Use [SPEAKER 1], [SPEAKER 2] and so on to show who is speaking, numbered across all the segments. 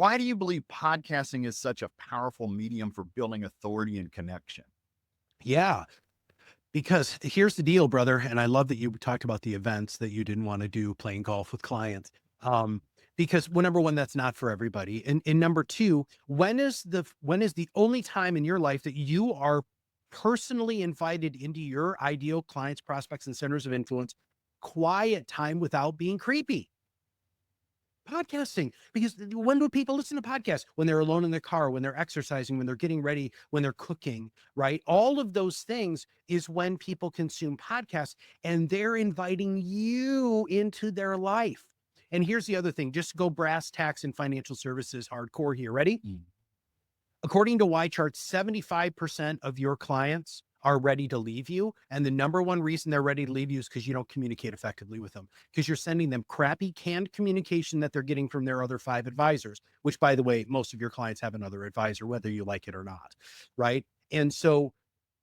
[SPEAKER 1] Why do you believe podcasting is such a powerful medium for building authority and connection?
[SPEAKER 2] Yeah, because here's the deal, brother. And I love that you talked about the events that you didn't want to do playing golf with clients. Um, because number one, that's not for everybody. And number two, when is the only time in your life that you are personally invited into your ideal clients, prospects, and centers of influence, quiet time without being creepy? Podcasting, because when do people listen to podcasts? When they're alone in their car, when they're exercising, when they're getting ready, when they're cooking, right? All of those things is when people consume podcasts, and they're inviting you into their life. And here's the other thing, just go brass tacks in financial services hardcore here. Ready?
[SPEAKER 1] Mm.
[SPEAKER 2] According to YChart, 75% of your clients are ready to leave you. And the number one reason they're ready to leave you is because you don't communicate effectively with them, because you're sending them crappy canned communication that they're getting from their other 5 advisors, which, by the way, most of your clients have another advisor, whether you like it or not. Right. And so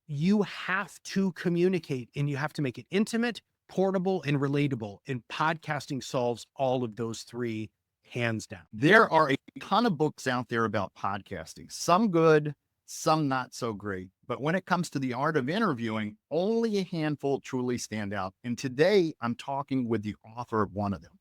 [SPEAKER 2] you have to communicate, and you have to make it intimate, portable, and relatable. And podcasting solves all of those three hands down.
[SPEAKER 1] There are a ton of books out there about podcasting, some good, some not so great. But when it comes to the art of interviewing, only a handful truly stand out. And today I'm talking with the author of one of them.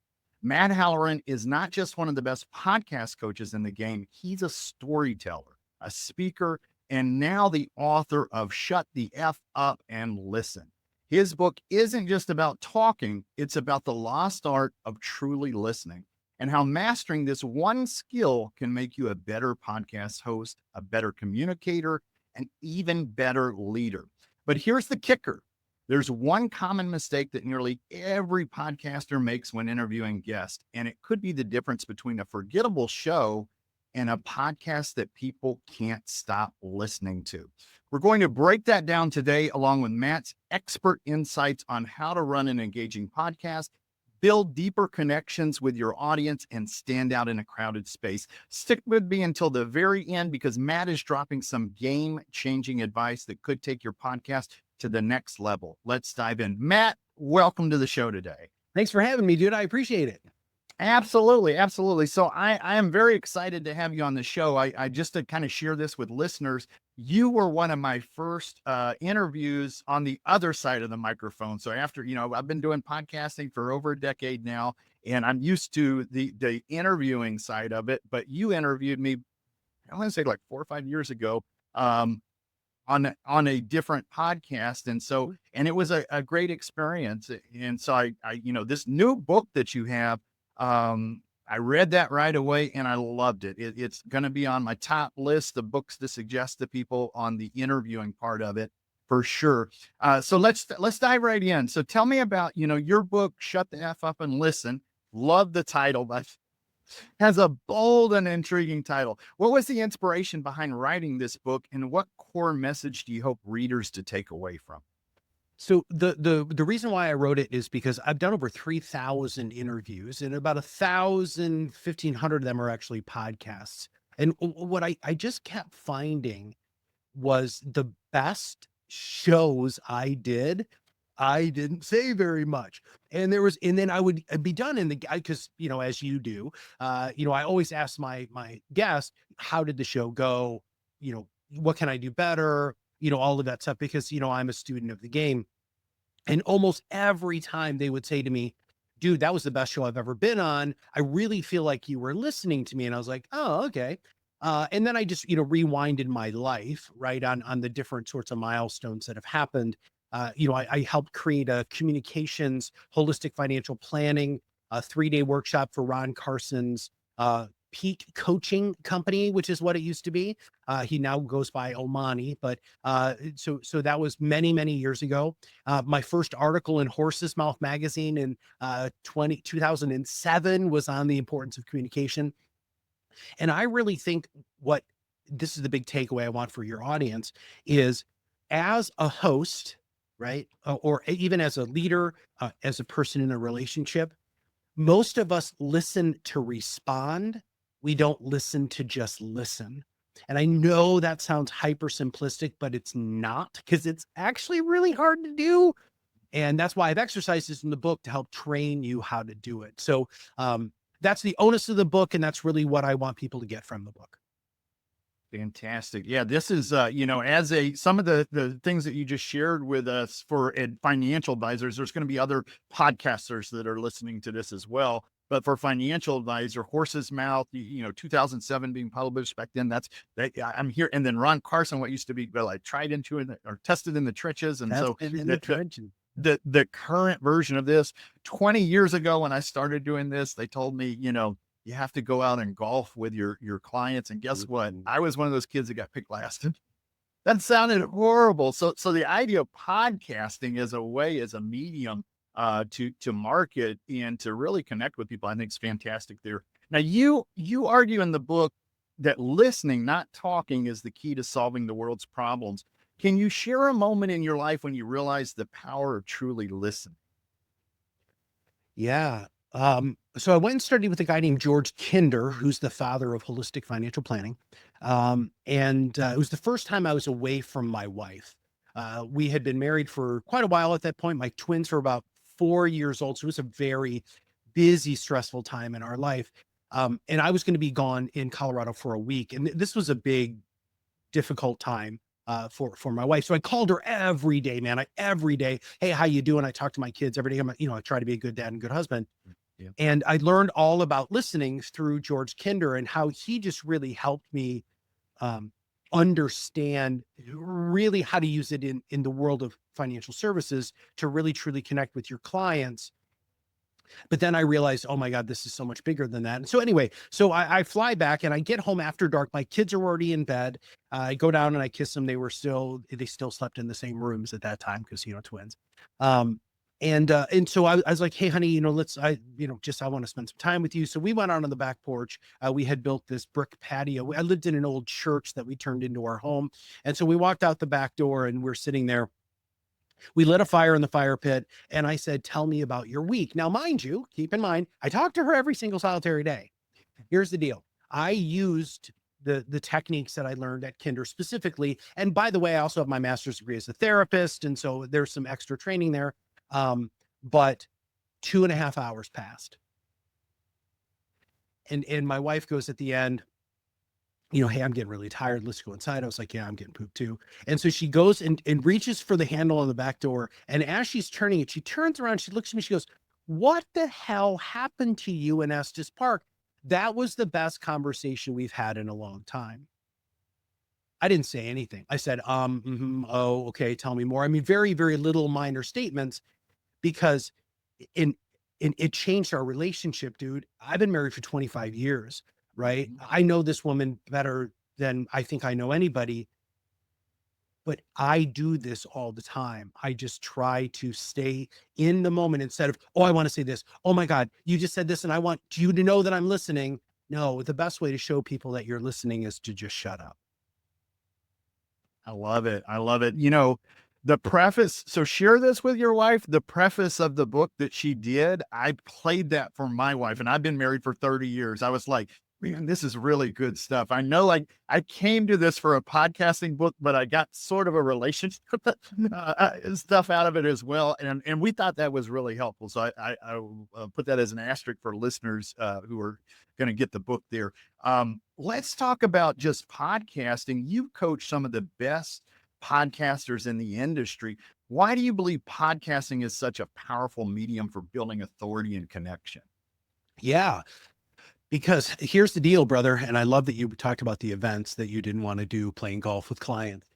[SPEAKER 1] Matt Halloran is not just one of the best podcast coaches in the game, he's a storyteller, a speaker, and now the author of Shut the F Up and Listen. His book isn't just about talking, it's about the lost art of truly listening and how mastering this one skill can make you a better podcast host, a better communicator, an even better leader. But here's the kicker. There's one common mistake that nearly every podcaster makes when interviewing guests, and it could be the difference between a forgettable show and a podcast that people can't stop listening to. We're going to break that down today, along with Matt's expert insights on how to run an engaging podcast, build deeper connections with your audience, and stand out in a crowded space. Stick with me until the very end because Matt is dropping some game-changing advice that could take your podcast to the next level. Let's dive in. Matt, welcome to the show today.
[SPEAKER 2] Thanks for having me, dude. I appreciate it.
[SPEAKER 1] Absolutely, absolutely. So I am very excited to have you on the show. I just to kind of share this with listeners. You were one of my first interviews on the other side of the microphone. So after, I've been doing podcasting for over a decade now, and I'm used to the interviewing side of it. But you interviewed me, I want to say like 4 or 5 years ago, on a different podcast, and it was a great experience. And so this new book that you have, I read that right away and I loved it. It's going to be on my top list of books to suggest to people on the interviewing part of it for sure. So let's dive right in. So tell me about, your book, Shut the F Up and Listen. Love the title, but has a bold and intriguing title. What was the inspiration behind writing this book, and what core message do you hope readers to take away from?
[SPEAKER 2] So the reason why I wrote it is because I've done over 3,000 interviews, and about 1,500 of them are actually podcasts. And what I just kept finding was the best shows I didn't say very much. And then I would be done in the guy, because, as you do, I always ask my guests, how did the show go? What can I do better? All of that stuff, because, I'm a student of the game. And almost every time they would say to me, dude, that was the best show I've ever been on. I really feel like you were listening to me. And I was like, oh, okay. And then I just, rewinded my life, right, on the different sorts of milestones that have happened. I helped create a communications, holistic financial planning, a 3-day workshop for Ron Carson's peak coaching company, which is what it used to be. He now goes by Omani, but so that was many, many years ago. My first article in Horse's Mouth magazine in 2007 was on the importance of communication. And I really think what this is the big takeaway I want for your audience is, as a host, right? Or even as a leader, as a person in a relationship, most of us listen to respond. We don't listen to just listen. And I know that sounds hyper simplistic, but it's not, because it's actually really hard to do. And that's why I've exercised this in the book to help train you how to do it. So, that's the onus of the book. And that's really what I want people to get from the book.
[SPEAKER 1] Fantastic. Yeah, this is as some of the things that you just shared with us for financial advisors, there's going to be other podcasters that are listening to this as well. But for financial advisor, horse's mouth, 2007 being published back then, I'm here. And then Ron Carson, what used to be, well, I tried into it or tested in the trenches. And
[SPEAKER 2] That's
[SPEAKER 1] so
[SPEAKER 2] in the trenches.
[SPEAKER 1] the current version of this 20 years ago, when I started doing this, they told me, you have to go out and golf with your clients. And guess what? I was one of those kids that got picked last. That sounded horrible. So the idea of podcasting as a medium to market and to really connect with people, I think is fantastic there. Now you argue in the book that listening, not talking, is the key to solving the world's problems. Can you share a moment in your life when you realized the power of truly listening?
[SPEAKER 2] Yeah. So I went and studied with a guy named George Kinder, who's the father of holistic financial planning. It was the first time I was away from my wife. We had been married for quite a while at that point. My twins were about 4 years old. So it was a very busy, stressful time in our life. And I was going to be gone in Colorado for a week. And this was a big, difficult time for my wife. So I called her every day, man. Every day, hey, how you doing? I talk to my kids every day. I try to be a good dad and good husband.
[SPEAKER 1] Yeah.
[SPEAKER 2] And I learned all about listening through George Kinder and how he just really helped me understand really how to use it in the world of financial services to really truly connect with your clients. But then I realized, oh my God, this is so much bigger than that. And so anyway, I fly back and I get home after dark. My kids are already in bed. I go down and I kiss them. They still slept in the same rooms at that time because, twins. And so I was like, hey, honey, I want to spend some time with you. So we went out on the back porch. We had built this brick patio. I lived in an old church that we turned into our home. And so we walked out the back door and we're sitting there. We lit a fire in the fire pit. And I said, tell me about your week. Now, mind you, keep in mind, I talked to her every single solitary day. Here's the deal. I used the techniques that I learned at Kinder specifically. And by the way, I also have my master's degree as a therapist. And so there's some extra training there. But 2.5 hours passed. And my wife goes at the end, hey, I'm getting really tired. Let's go inside. I was like, yeah, I'm getting pooped too. And so she goes and reaches for the handle on the back door. And as she's turning it, she turns around, she looks at me, she goes, what the hell happened to you in Estes Park? That was the best conversation we've had in a long time. I didn't say anything. I said, oh, okay, tell me more. I mean, very, very little minor statements, because it changed our relationship, dude. I've been married for 25 years, right? I know this woman better than I think I know anybody, but I do this all the time. I just try to stay in the moment instead of, oh, I want to say this. Oh my God, you just said this and I want you to know that I'm listening. No, the best way to show people that you're listening is to just shut up.
[SPEAKER 1] I love it. I love it. The preface, so share this with your wife. The preface of the book that she did, I played that for my wife, and I've been married for 30 years. I was like, man, this is really good stuff. I know, like, I came to this for a podcasting book, but I got sort of a relationship stuff out of it as well. And we thought that was really helpful. So I put that as an asterisk for listeners who are going to get the book there. Let's talk about just podcasting. You've coached some of the best podcasters in the industry. Why do you believe podcasting is such a powerful medium for building authority and connection?
[SPEAKER 2] Yeah, because here's the deal, brother. And I love that you talked about the events that you didn't want to do, playing golf with clients.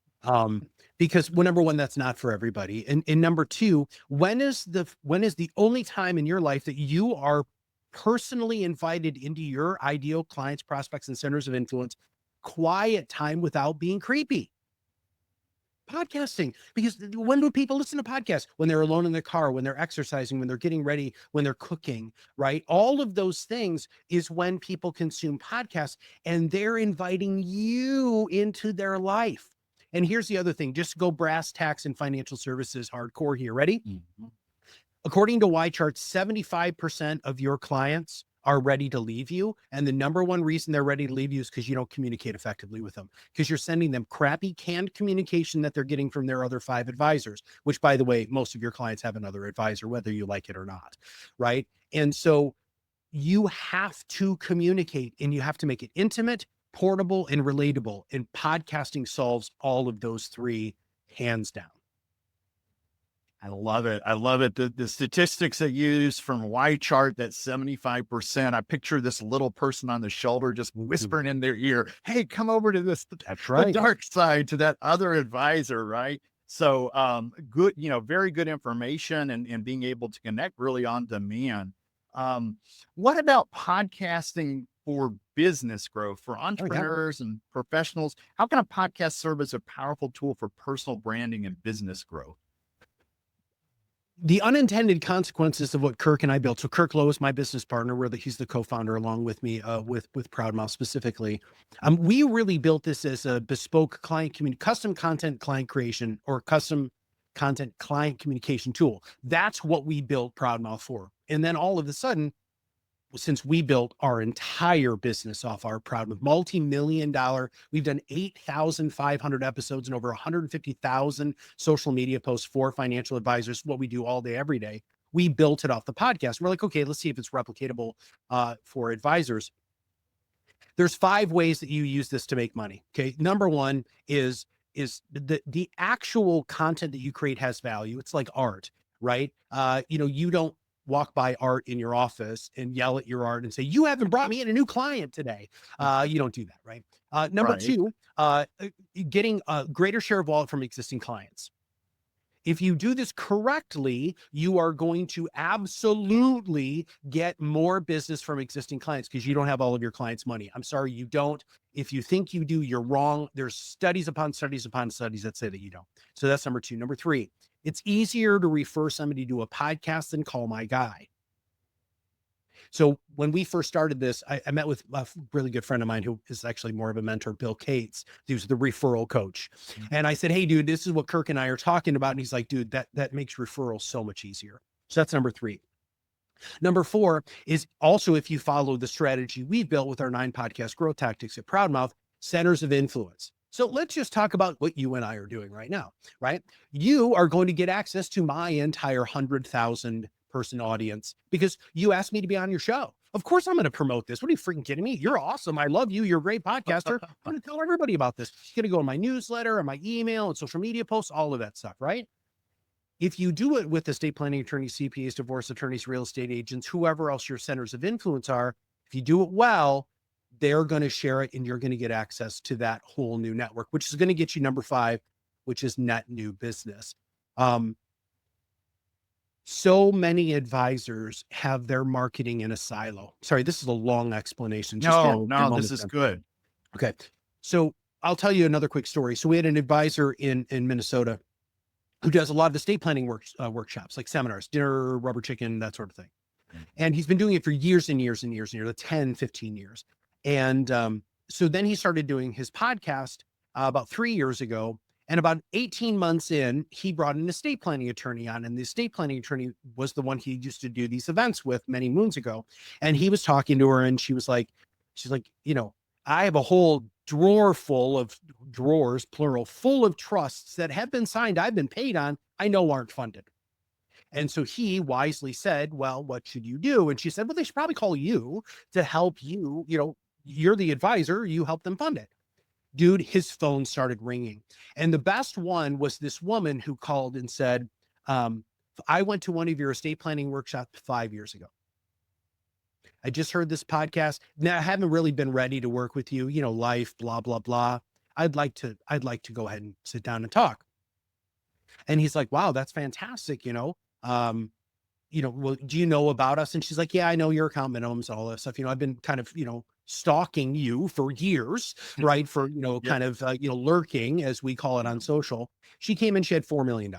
[SPEAKER 2] Because number one, that's not for everybody. And number two, when is the only time in your life that you are personally invited into your ideal clients, prospects, and centers of influence, quiet time without being creepy? Podcasting. Because when do people listen to podcasts? When they're alone in their car, when they're exercising, when they're getting ready, when they're cooking, right? All of those things is when people consume podcasts, and they're inviting you into their life. And here's the other thing, just go brass tacks in financial services hardcore here. Ready? Mm-hmm. According to YChart, 75% of your clients are ready to leave you. And the number one reason they're ready to leave you is because you don't communicate effectively with them, because you're sending them crappy canned communication that they're getting from their other 5 advisors, which, by the way, most of your clients have another advisor, whether you like it or not. Right. And so you have to communicate and you have to make it intimate, portable, and relatable. And podcasting solves all of those three hands down.
[SPEAKER 1] I love it. I love it. The statistics that you use from Y chart, that 75%. I picture this little person on the shoulder just whispering in their ear, hey, come over to this,
[SPEAKER 2] That's
[SPEAKER 1] the
[SPEAKER 2] right.
[SPEAKER 1] dark side, to that other advisor, right? So good, very good information, and being able to connect really on demand. What about podcasting for business growth, for
[SPEAKER 2] Oh, yeah.
[SPEAKER 1] entrepreneurs and professionals? How can a podcast serve as a powerful tool for personal branding and business growth?
[SPEAKER 2] The unintended consequences of what Kirk and I built. So Kirk Lowe is my business partner. He's the co-founder along with me, with Proudmouth specifically. We really built this as a bespoke client community, custom content client creation, or custom content client communication tool. That's what we built Proudmouth for. And then all of a sudden, since we built our entire business off our Proudmouth, multi-million dollar, we've done 8,500 episodes and over 150,000 social media posts for financial advisors, what we do all day, every day. We built it off the podcast. We're like, okay, let's see if it's replicatable for advisors. There's 5 ways that you use this to make money. Okay. Number one is the actual content that you create has value. It's like art, right? You don't walk by art in your office and yell at your art and say, you haven't brought me in a new client today. You don't do that, right? Number
[SPEAKER 1] Right.
[SPEAKER 2] two, getting a greater share of wallet from existing clients. If you do this correctly, you are going to absolutely get more business from existing clients because you don't have all of your clients' money. I'm sorry, you don't. If you think you do, you're wrong. There's studies upon studies upon studies that say that you don't. So that's number 2. Number 3, it's easier to refer somebody to a podcast than call my guy. So when we first started this, I met with a really good friend of mine who is actually more of a mentor, Bill Cates. He was the referral coach. And I said, hey, dude, this is what Kirk and I are talking about. And he's like, dude, that makes referrals so much easier. So that's number 3. Number 4 is also, if you follow the strategy we built with our 9 podcast growth tactics at Proudmouth, centers of influence. So let's just talk about what you and I are doing right now, right? You are going to get access to my entire 100,000 person audience because you asked me to be on your show. Of course, I'm going to promote this. What are you freaking kidding me? You're awesome. I love you. You're a great podcaster. I'm going to tell everybody about this. You're going to go in my newsletter and my email and social media posts, all of that stuff, right? If you do it with estate planning attorneys, CPAs, divorce attorneys, real estate agents, whoever else your centers of influence are, if you do it well, they're going to share it and you're going to get access to that whole new network, which is going to get you number 5, which is net new business. So many advisors have their marketing in a silo. Sorry, this is a long explanation.
[SPEAKER 1] No, this is good.
[SPEAKER 2] Okay. So I'll tell you another quick story. So we had an advisor in Minnesota who does a lot of estate planning workshops, like seminars, dinner, rubber chicken, that sort of thing. And he's been doing it for years and years and years and years, 10, 15 years. And so then he started doing his podcast about 3 years ago. And about 18 months in, he brought an estate planning attorney on. And the estate planning attorney was the one he used to do these events with many moons ago. And he was talking to her and she's like, I have a whole drawer full of drawers, plural, full of trusts that have been signed, I've been paid on, I know aren't funded. And so he wisely said, well, what should you do? And she said, well, they should probably call you to help you. You're the advisor, you help them fund it. Dude, his phone started ringing. And the best one was this woman who called and said, I went to one of your estate planning workshops 5 years ago. I just heard this podcast. Now I haven't really been ready to work with you, life, blah, blah, blah. I'd like to go ahead and sit down and talk. And he's like, wow, that's fantastic. Well, do you know about us? And she's like, yeah, I know your account minimums, all that stuff. I've been kind of, stalking you for years, right? For,
[SPEAKER 1] Yep.
[SPEAKER 2] kind of, lurking, as we call it on social. She came in, she had $4 million.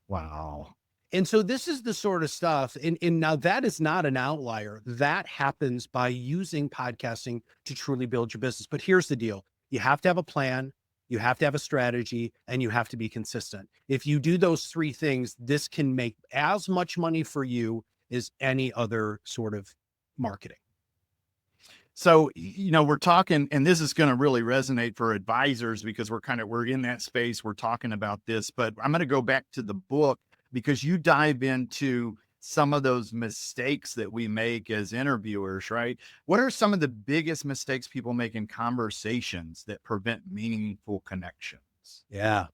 [SPEAKER 1] Wow.
[SPEAKER 2] And so this is the sort of stuff. And now that is not an outlier. That happens by using podcasting to truly build your business. But here's the deal. You have to have a plan. You have to have a strategy, and you have to be consistent. If you do those 3 things, this can make as much money for you as any other sort of marketing.
[SPEAKER 1] So, we're talking, and this is going to really resonate for advisors because we're in that space. We're talking about this, but I'm going to go back to the book because you dive into some of those mistakes that we make as interviewers, right? What are some of the biggest mistakes people make in conversations that prevent meaningful connections?
[SPEAKER 2] Yeah.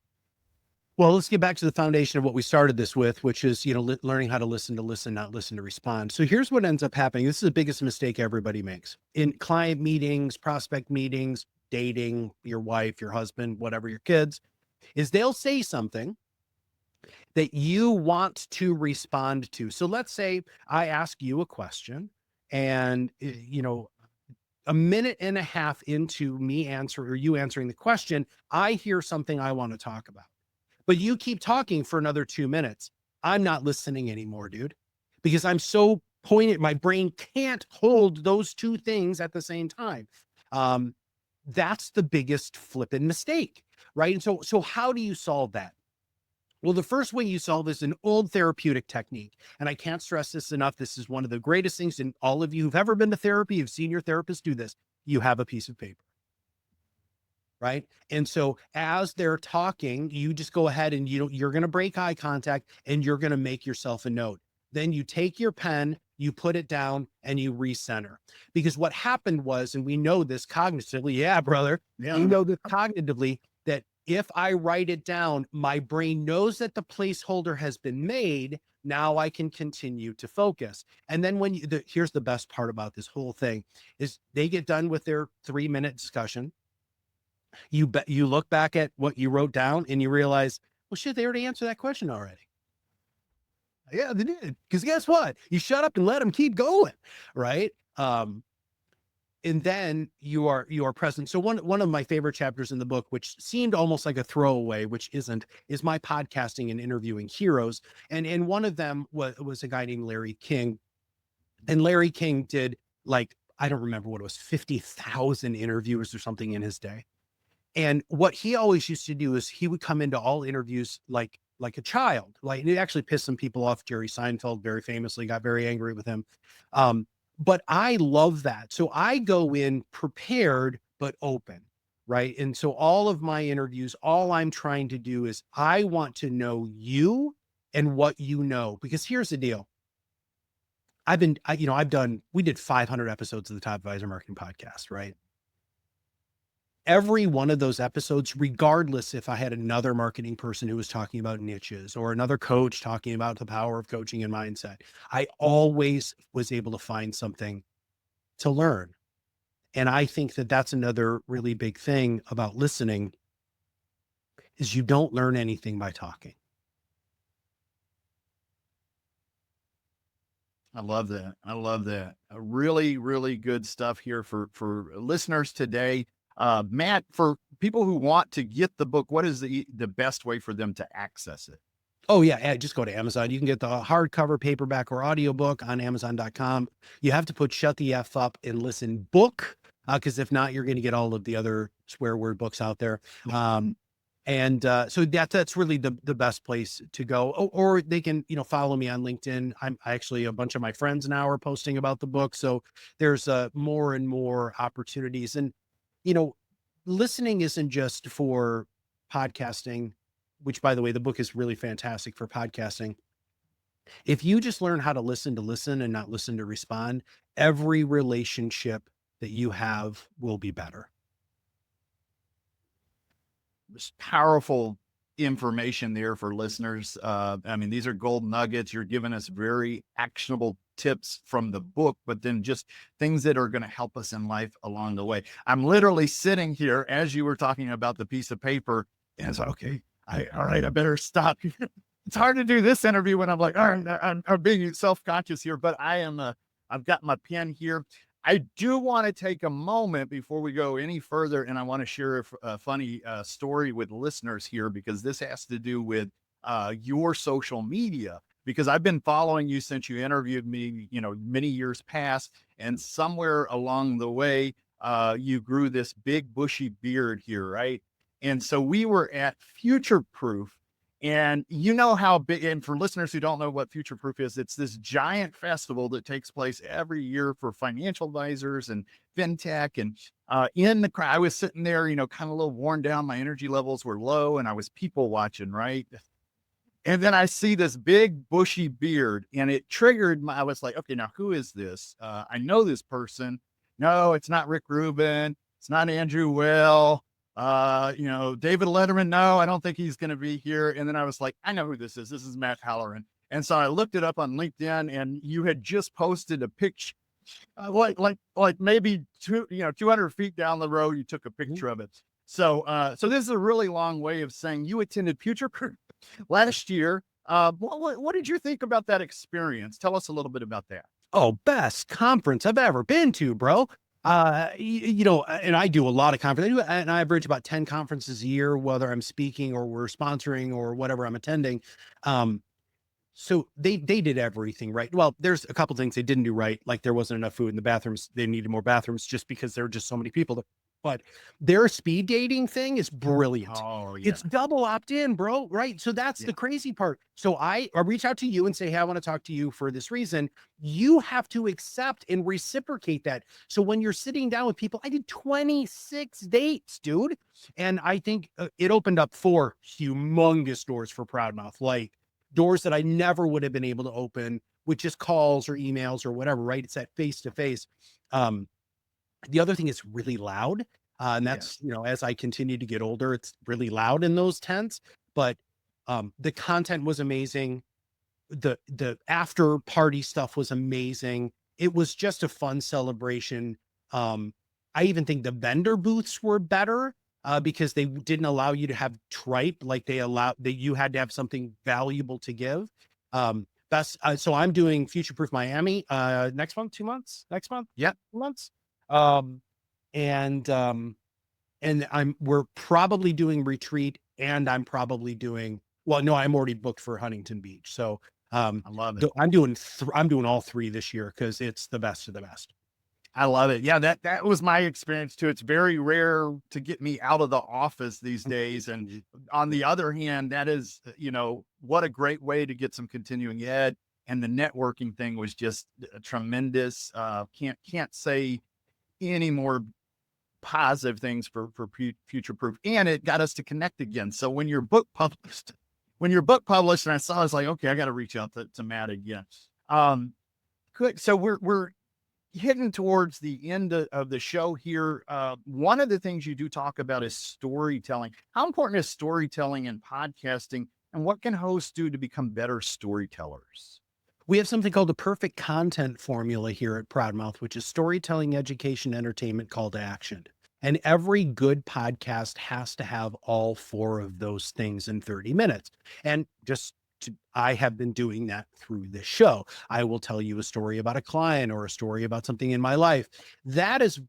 [SPEAKER 2] Well, let's get back to the foundation of what we started this with, which is, learning how to listen, not listen to respond. So here's what ends up happening. This is the biggest mistake everybody makes in client meetings, prospect meetings, dating, your wife, your husband, whatever, your kids, is they'll say something that you want to respond to. So let's say I ask you a question and, a minute and a half into me answering or you answering the question, I hear something I want to talk about. But you keep talking for another 2 minutes. I'm not listening anymore, dude, because I'm so pointed. My brain can't hold those two things at the same time. Um, that's the biggest flipping mistake, right? And so how do you solve that? Well, the first way you solve is an old therapeutic technique. And I can't stress this enough. This is one of the greatest things. And all of you who've ever been to therapy, you've seen your therapist do this. You have a piece of paper, right? And so as they're talking, you just go ahead and you're going to break eye contact and you're going to make yourself a note. Then you take your pen, you put it down and you recenter. Because what happened was, and we know this cognitively, yeah, brother,
[SPEAKER 1] Yeah.
[SPEAKER 2] you know this cognitively, that if I write it down, my brain knows that the placeholder has been made. Now I can continue to focus. And then here's the best part about this whole thing is they get done with their 3-minute discussion. You look back at what you wrote down and you realize, well, shit, they already answered that question already. Yeah, they did. Because guess what? You shut up and let them keep going, right? And then you are present. So one of my favorite chapters in the book, which seemed almost like a throwaway, which isn't, is my podcasting and interviewing heroes. And one of them was a guy named Larry King. And Larry King did, like, I don't remember what it was, 50,000 interviews or something in his day. And what he always used to do is he would come into all interviews like a child. Like, and it actually pissed some people off. Jerry Seinfeld very famously got very angry with him. But I love that. So I go in prepared but open, right? And so all of my interviews, all I'm trying to do is I want to know you and what you know. Because here's the deal. We did 500 episodes of the Top Advisor Marketing Podcast, right? Every one of those episodes, regardless if I had another marketing person who was talking about niches or another coach talking about the power of coaching and mindset, I always was able to find something to learn. And I think that that's another really big thing about listening is you don't learn anything by talking.
[SPEAKER 1] I love that. I love that. Really, really good stuff here for listeners today. Matt, for people who want to get the book, what is the best way for them to access it?
[SPEAKER 2] Oh yeah, just go to Amazon. You can get the hardcover, paperback, or audiobook on Amazon.com. You have to put Shut the F Up and Listen book, because if not, you're going to get all of the other swear word books out there. So that's really the best place to go. Or they can, follow me on LinkedIn. I'm actually, a bunch of my friends now are posting about the book. So there's more and more opportunities. And, listening isn't just for podcasting, which, by the way, the book is really fantastic for podcasting. If you just learn how to listen and not listen to respond, every relationship that you have will be better.
[SPEAKER 1] Just powerful information there for listeners. I mean, these are gold nuggets. You're giving us very actionable tips from the book, but then just things that are going to help us in life along the way. I'm literally sitting here as you were talking about the piece of paper, and it's okay. All right, I better stop. It's hard to do this interview when I'm like, all right, I'm being self-conscious here, but I've got my pen here. I do want to take a moment before we go any further, and I want to share a funny story with listeners here, because this has to do with your social media, because I've been following you since you interviewed me, many years past, and somewhere along the way, you grew this big bushy beard here, right? And so we were at Future Proof, and you know how big, and for listeners who don't know what Future Proof is, it's this giant festival that takes place every year for financial advisors and fintech. And in the crowd, I was sitting there, kind of a little worn down. My energy levels were low and I was people watching, right? And then I see this big bushy beard and it triggered I was like, okay, now who is this? I know this person. No, it's not Rick Rubin. It's not Andrew Will. David Letterman. No, I don't think he's going to be here. And then I was like, I know who this is. This is Matt Halloran. And so I looked it up on LinkedIn and you had just posted a picture, like maybe 200 feet down the road, you took a picture of it. So this is a really long way of saying you attended Future last year. What did you think about that experience? Tell us a little bit about that.
[SPEAKER 2] Oh, best conference I've ever been to, bro. And I do a lot of conferences, and I average about 10 conferences a year, whether I'm speaking or we're sponsoring or whatever I'm attending. So they did everything right. Well, there's a couple things they didn't do right. Like there wasn't enough food in the bathrooms. They needed more bathrooms just because there were just so many people there. But their speed dating thing is brilliant.
[SPEAKER 1] Oh yeah.
[SPEAKER 2] It's double opt-in, bro. Right. So that's the crazy part. So I reach out to you and say, hey, I want to talk to you for this reason. You have to accept and reciprocate that. So when you're sitting down with people, I did 26 dates, dude. And I think it opened up 4 humongous doors for Proudmouth, like doors that I never would have been able to open with just calls or emails or whatever, right? It's that face-to-face. The other thing is really loud. And that's, as I continue to get older, it's really loud in those tents, but the content was amazing. The after party stuff was amazing. It was just a fun celebration. I even think the vendor booths were better because they didn't allow you to have tripe, like they allowed that you had to have something valuable to give. So I'm doing Future Proof Miami next month, 2 months, next month. Yeah, 2 months. And we're probably doing retreat and I'm probably doing, well, no, I'm already booked for Huntington Beach. So,
[SPEAKER 1] I love it.
[SPEAKER 2] I'm doing all 3 this year cause it's the best of the best.
[SPEAKER 1] I love it. Yeah, that was my experience too. It's very rare to get me out of the office these days. And on the other hand, that is, what a great way to get some continuing ed. And the networking thing was just tremendous. Can't say any more positive things for Future Proof. And it got us to connect again. So when your book published, and I saw, I was like, okay, I got to reach out to Matt again. Good. So we're heading towards the end of the show here. One of the things you do talk about is storytelling. How important is storytelling in podcasting, and what can hosts do to become better storytellers?
[SPEAKER 2] We have something called the perfect content formula here at Proudmouth, which is storytelling, education, entertainment, call to action. And every good podcast has to have all 4 of those things in 30 minutes. And I have been doing that through this show. I will tell you a story about a client or a story about something in my life. That is,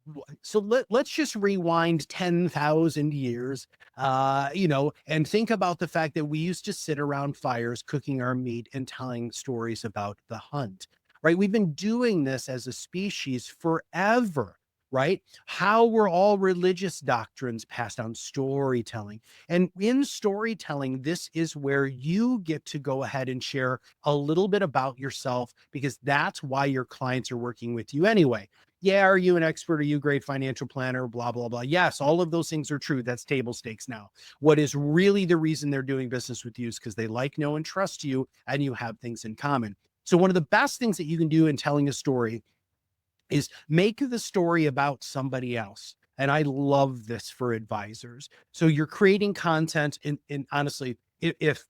[SPEAKER 2] so let's just rewind 10,000 years, and think about the fact that we used to sit around fires, cooking our meat and telling stories about the hunt, right? We've been doing this as a species forever. Right? How were all religious doctrines passed down? Storytelling. And in storytelling, this is where you get to go ahead and share a little bit about yourself, because that's why your clients are working with you anyway. Yeah, are you an expert? Are you a great financial planner? Blah, blah, blah. Yes, all of those things are true. That's table stakes now. What is really the reason they're doing business with you is because they like, know, and trust you, and you have things in common. So one of the best things that you can do in telling a story is make the story about somebody else. And I love this for advisors. So you're creating content and honestly,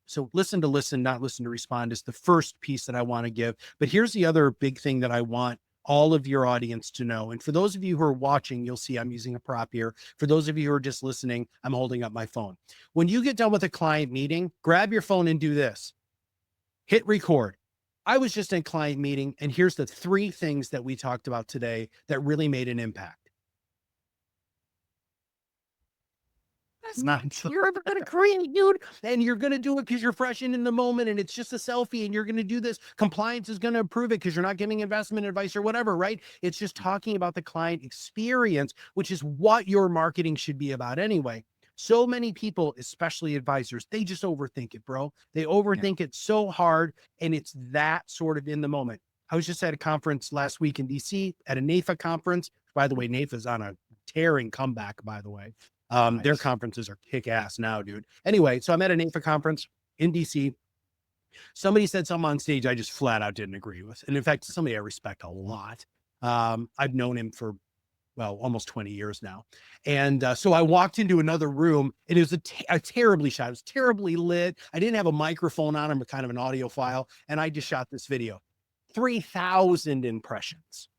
[SPEAKER 2] so listen to listen, not listen to respond is the first piece that I want to give. But here's the other big thing that I want all of your audience to know. And for those of you who are watching, you'll see I'm using a prop here. For those of you who are just listening, I'm holding up my phone. When you get done with a client meeting, grab your phone and do this. Hit record. I was just in a client meeting, and here's the 3 things that we talked about today that really made an impact. That's not you're ever going to create, dude. And you're going to do it because you're fresh in the moment and it's just a selfie and you're going to do this. Compliance is going to approve it because you're not giving investment advice or whatever, right? It's just talking about the client experience, which is what your marketing should be about anyway. So many people, especially advisors, they just overthink it, bro. They overthink it so hard, and it's that sort of in the moment. I was just at a conference last week in DC at a NAFA conference. By the way, NAFA's on a tearing comeback, by the way. Their conferences are kick ass now, dude. Anyway, so I'm at a NAFA conference in DC. Somebody said something on stage I just flat out didn't agree with. And in fact, somebody I respect a lot. I've known him for, well, almost 20 years now. And so I walked into another room and it was a terribly shot. It was terribly lit. I didn't have a microphone on. I'm kind of an audiophile. And I just shot this video. 3,000 impressions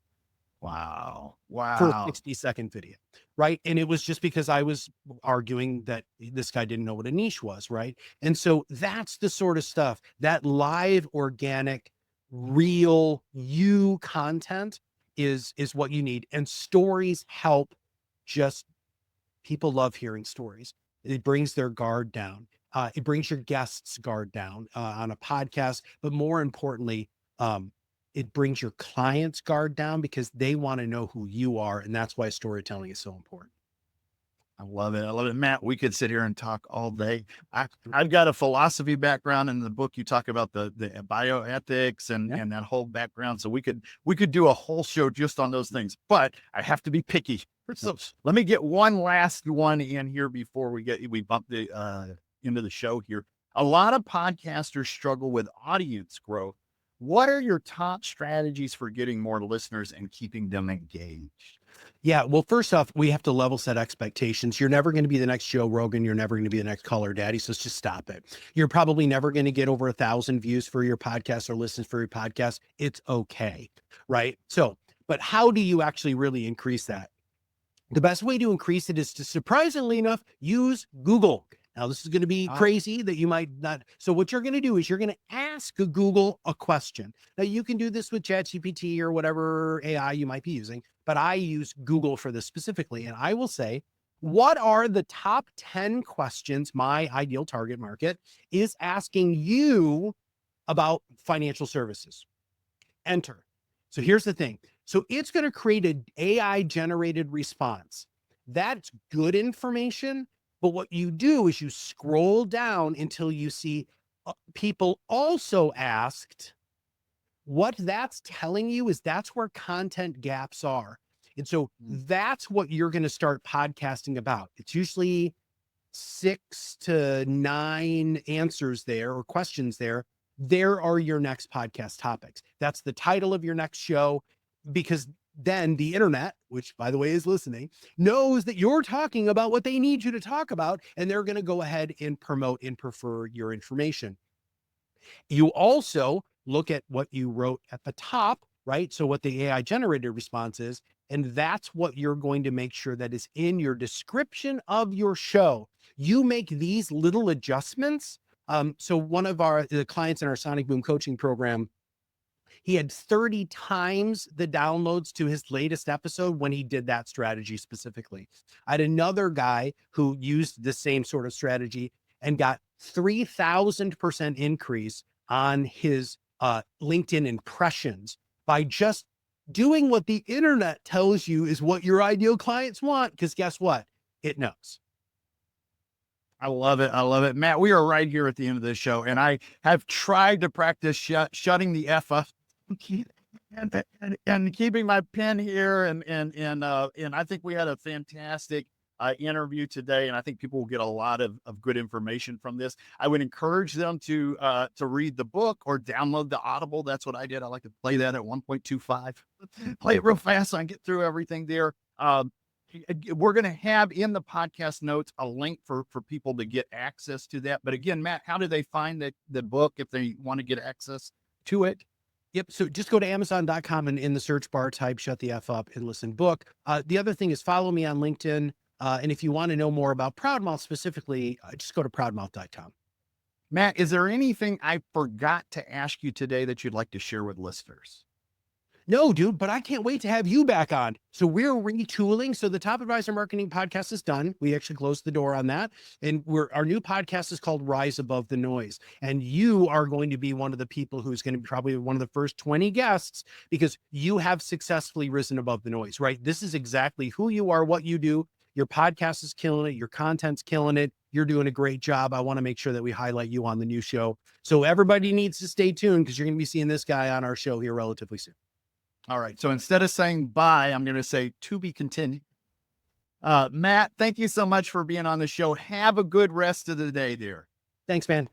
[SPEAKER 1] Wow.
[SPEAKER 2] for a
[SPEAKER 1] Wow.
[SPEAKER 2] 60-second video, right? And it was just because I was arguing that this guy didn't know what a niche was, right? And so that's the sort of stuff, that live, organic, real you content is what you need. And stories help. Just people love hearing stories. It brings their guard down. It brings your guests' guard down on a podcast, but more importantly, it brings your clients' guard down because they want to know who you are. And that's why storytelling is so important.
[SPEAKER 1] I love it. I love it. Matt, we could sit here and talk all day. I've got a philosophy background. In the book, you talk about the bioethics and that whole background. So we could do a whole show just on those things, but I have to be picky. So let me get one last one in here before we bump the into the show here. A lot of podcasters struggle with audience growth. What are your top strategies for getting more listeners and keeping them engaged?
[SPEAKER 2] Yeah. Well, first off, we have to level set expectations. You're never going to be the next Joe Rogan. You're never going to be the next Color Daddy. So just stop it. You're probably never going to get over 1,000 views for your podcast or listens for your podcast. It's okay. Right. So, but how do you actually really increase that? The best way to increase it is to, surprisingly enough, use Google. Now, this is going to be crazy that you might not. So what you're going to do is you're going to ask Google a question. Now, you can do this with ChatGPT or whatever AI you might be using, but I use Google for this specifically. And I will say, what are the top 10 questions my ideal target market is asking you about financial services? Enter. So here's the thing. So it's going to create an AI generated response. That's good information. But what you do is you scroll down until you see people also asked. What that's telling you is that's where content gaps are. And so that's what you're going to start podcasting about. It's usually 6 to 9 answers there or questions there. There are your next podcast topics. That's the title of your next show, because then the internet, which by the way is listening, knows that you're talking about what they need you to talk about, and they're going to go ahead and promote and prefer your information. You also look at what you wrote at the top, right? So what the AI generated response is, and that's what you're going to make sure that is in your description of your show. You make these little adjustments. So one of the clients in our Sonic Boom coaching program, he had 30 times the downloads to his latest episode when he did that strategy specifically. I had another guy who used the same sort of strategy and got 3,000% increase on his LinkedIn impressions by just doing what the internet tells you is what your ideal clients want. Because guess what? It knows.
[SPEAKER 1] I love it. I love it. Matt, we are right here at the end of the show, and I have tried to practice shutting the F up and keeping my pen here. And I think we had a fantastic interview today, and I think people will get a lot of good information from this. I would encourage them to read the book or download the Audible. That's what I did. I like to play that at 1.25, play it real fast so I can get through everything there. We're going to have in the podcast notes a link for people to get access to that. But again, Matt, how do they find the book if they want to get access to it?
[SPEAKER 2] Yep. So just go to Amazon.com and in the search bar type "Shut the F Up" and listen book. The other thing is follow me on LinkedIn. And if you want to know more about Proudmouth specifically, just go to proudmouth.com.
[SPEAKER 1] Matt, is there anything I forgot to ask you today that you'd like to share with listeners?
[SPEAKER 2] No, dude, but I can't wait to have you back on. So we're retooling. So the Top Advisor Marketing podcast is done. We actually closed the door on that. And our new podcast is called Rise Above the Noise. And you are going to be one of the people who's going to be probably one of the first 20 guests because you have successfully risen above the noise, right? This is exactly who you are, what you do. Your podcast is killing it. Your content's killing it. You're doing a great job. I want to make sure that we highlight you on the new show. So everybody needs to stay tuned because you're going to be seeing this guy on our show here relatively soon.
[SPEAKER 1] All right. So instead of saying bye, I'm going to say to be continued. Matt, thank you so much for being on the show. Have a good rest of the day there.
[SPEAKER 2] Thanks, man.